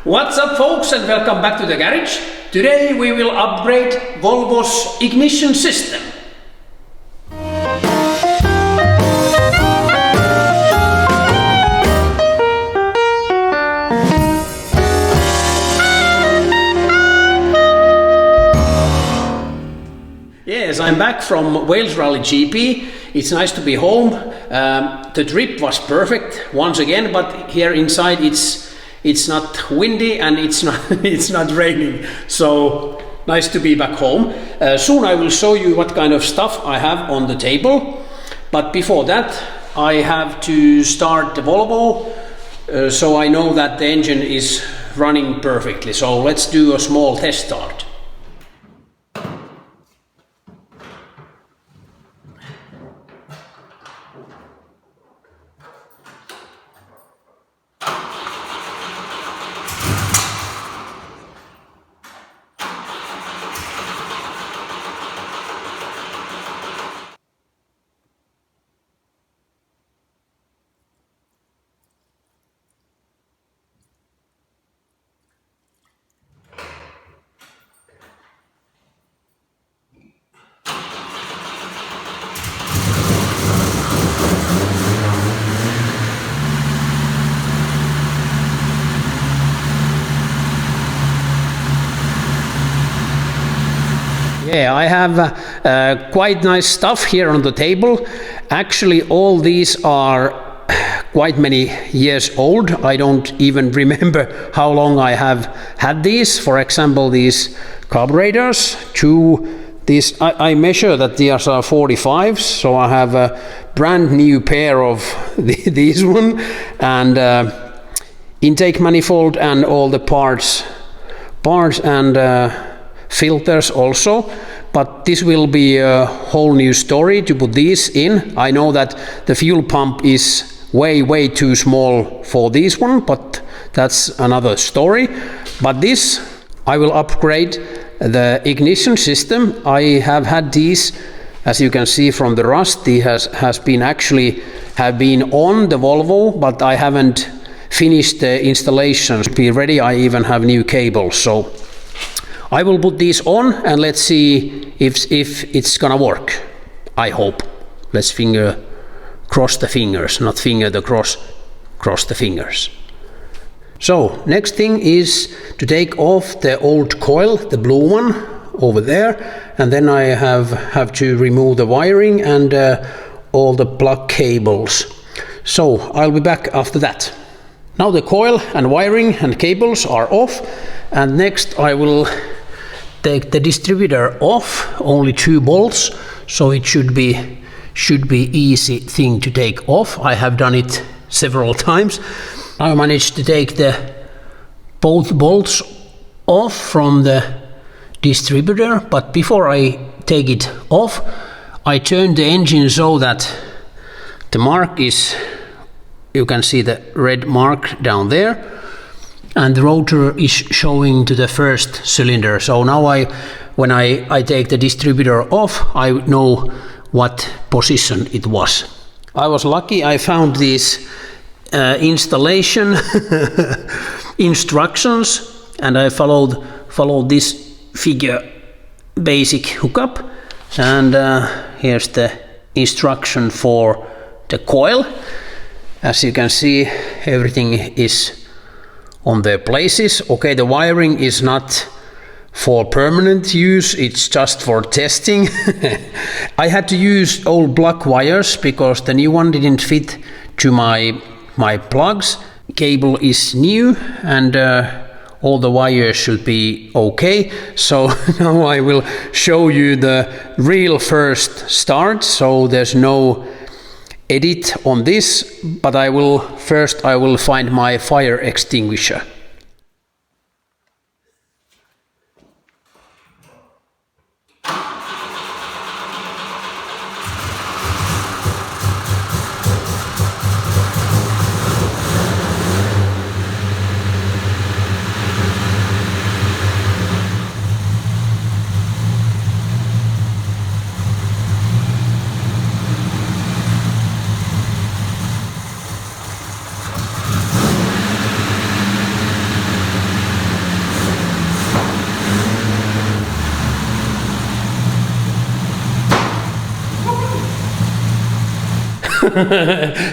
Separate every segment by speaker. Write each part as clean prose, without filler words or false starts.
Speaker 1: What's up folks, and welcome back to the garage. Today we will upgrade Volvo's ignition system. Yes, I'm back from Wales Rally GP. It's nice to be home. The trip was perfect once again, but here inside it's not windy and it's not raining. So nice to be back home. Soon I will show you what kind of stuff I have on the table. But before that, I have to start the Volvo so I know that the engine is running perfectly. So let's do a small test start. Yeah, I have quite nice stuff here on the table. Actually, all these are quite many years old. I don't even remember how long I have had these. For example, these carburetors, I measure that these are 45s, so I have a brand new pair of these one, and intake manifold and all the parts and filters also. But this will be a whole new story to put these in. I know that the fuel pump is way too small for this one, but that's another story. But this, I will upgrade the ignition system. I have had these, as you can see from the rust, they have been on the Volvo, but I haven't finished the installation. To be ready, I even have new cables. So I will put these on and let's see if it's gonna work. I hope. Let's cross the fingers, not finger the cross the fingers. So next thing is to take off the old coil, the blue one over there, and then I have to remove the wiring and all the plug cables. So I'll be back after that. Now the coil and wiring and cables are off, and next I will take the distributor off, only 2 bolts, so it should be easy thing to take off. I have done it several times. I managed to take both bolts off from the distributor, but before I take it off, I turn the engine so that the mark is, you can see the red mark down there, and the rotor is showing to the first cylinder. So now when I take the distributor off, I know what position it was. I was lucky, I found these installation instructions, and I followed this figure basic hookup, and here's the instruction for the coil. As you can see, everything is on their places. Okay, the wiring is not for permanent use, it's just for testing. I had to use old block wires because the new one didn't fit to my plugs. Cable is new and all the wires should be okay. So now I will show you the real first start, so there's no edit on this, but I will find my fire extinguisher.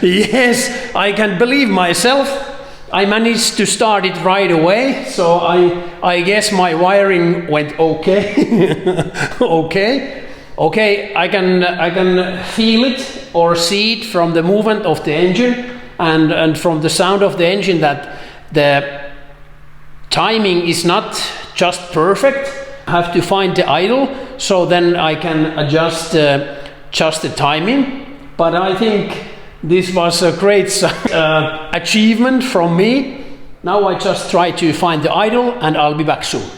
Speaker 1: Yes, I can believe myself. I managed to start it right away, so I guess my wiring went okay. Okay, I can feel it or see it from the movement of the engine and from the sound of the engine that the timing is not just perfect. I have to find the idle, so then I can adjust just the timing. But I think this was a great achievement from me. Now I just try to find the idle and I'll be back soon.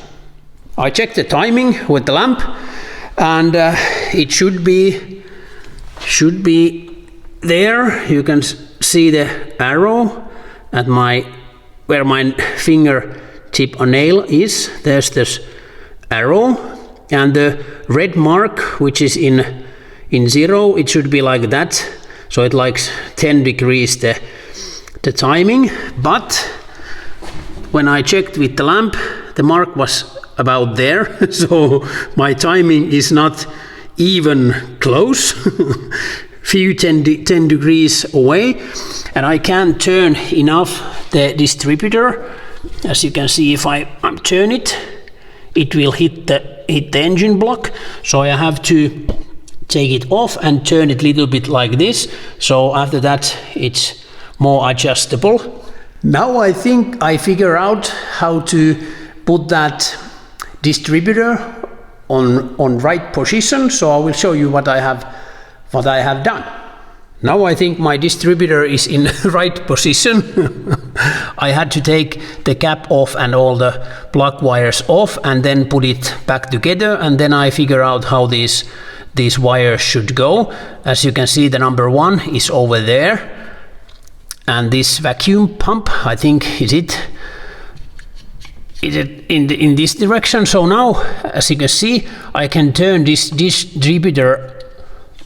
Speaker 1: I checked the timing with the lamp, and it should be there. You can see the arrow at where my fingertip or nail is. There's this arrow, and the red mark, which is in 0, it should be like that. So it likes 10 degrees the timing. But when I checked with the lamp, the mark was about there. So my timing is not even close. Few 10 degrees away, and I can't turn enough the distributor. As you can see, if I turn it, it will hit the engine block. So I have to take it off and turn it a little bit like this. So after that, it's more adjustable. Now I think I figure out how to put that distributor on right position. So I will show you what I have done. Now I think my distributor is in right position. I had to take the cap off and all the plug wires off and then put it back together, and then I figure out how these wires should go. As you can see, the number 1 is over there, and this vacuum pump, I think, is it in this direction. So now, as you can see, I can turn this distributor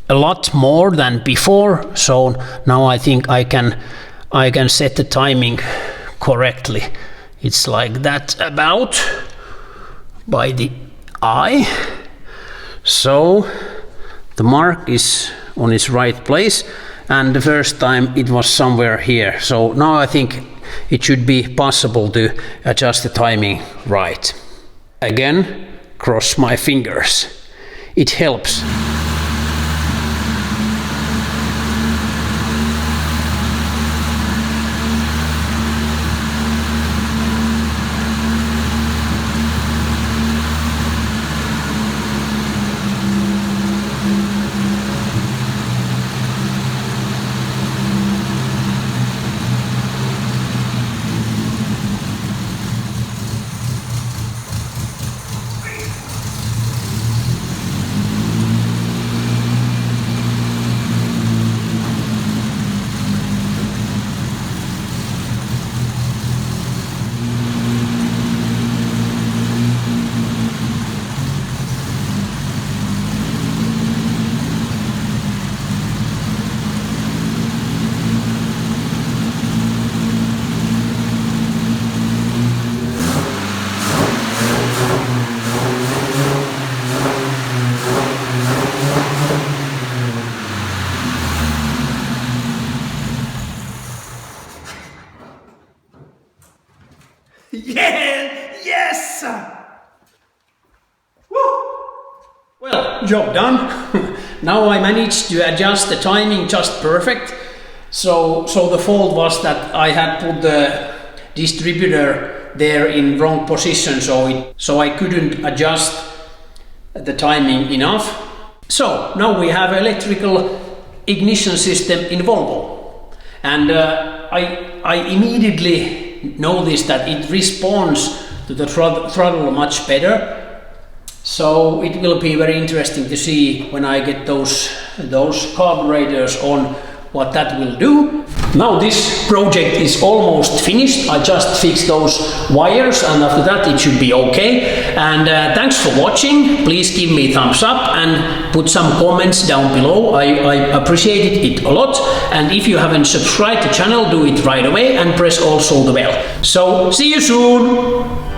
Speaker 1: a lot more than before. So now I think I can set the timing correctly. It's like that about by the eye. So the mark is on its right place, and the first time it was somewhere here. So now I think it should be possible to adjust the timing right. Again, cross my fingers. It helps. Yeah! Yes! Woo! Well, job done. Now I managed to adjust the timing just perfect. So the fault was that I had put the distributor there in wrong position, so I couldn't adjust the timing enough. So now we have electrical ignition system in Volvo, and I immediately noticed that it responds to the throttle much better. So it will be very interesting to see when I get those carburetors on what that will do. Now this project is almost finished. I just fixed those wires, and after that it should be okay. And thanks for watching. Please give me a thumbs up and put some comments down below. I appreciate it a lot. And if you haven't subscribed to the channel, do it right away and press also the bell. So see you soon.